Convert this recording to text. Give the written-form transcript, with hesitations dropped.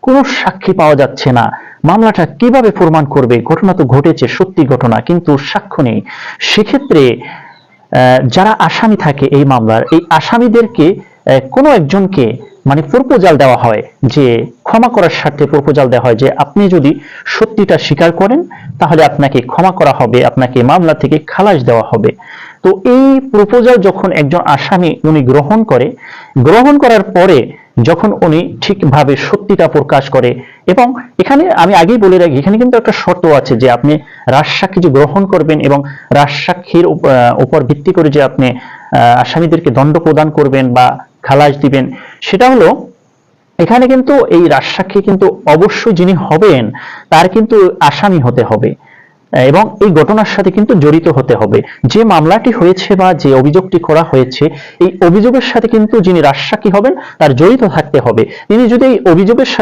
কোনো সাক্ষী পাওয়া যাচ্ছে না, মামলাটা কিভাবে প্রমাণ করবে? ঘটনা তো ঘটেছে, সত্যি ঘটনা, কিন্তু সাক্ষ্য নেই। সেক্ষেত্রে যারা আসামি থাকে এই মামলার, এই আসামিদেরকে কোনো একজনকে মানে প্রপোজাল দেওয়া হয়, যে ক্ষমা করার স্বার্থে প্রপোজাল দেওয়া হয় যে আপনি যদি সত্যিটা স্বীকার করেন তাহলে আপনাকে ক্ষমা করা হবে, আপনাকে মামলা থেকে খালাস দেওয়া হবে। তো এই প্রপোজাল যখন একজন আসামি উনি গ্রহণ করার পরে যখন উনি ঠিকভাবে সত্যিটা প্রকাশ করে, এবং এখানে আমি আগেই বলে রাখি, এখানে কিন্তু একটা শর্ত আছে যে আপনি রাজসাক্ষী যে গ্রহণ করবেন এবং রাজসাক্ষীর উপর ভিত্তি করে যে আপনি আসামিদেরকে দণ্ড প্রদান করবেন বা খালাস দিবেন, সেটা হলো এখানে কিন্তু এই রাজসাক্ষী কিন্তু অবশ্যই যিনি হবেন তার কিন্তু আসামি হতে হবে এবং এই ঘটনার সাথে কিন্তু জড়িত হতে হবে। যে মামলাটি হয়েছে বা যে অভিযোগটি করা হয়েছে, এই অভিযোগের সাথে কিন্তু যিনি রাজসাক্ষী হবেন তার জড়িত থাকতে হবে। তিনি যদি এই অভিযোগের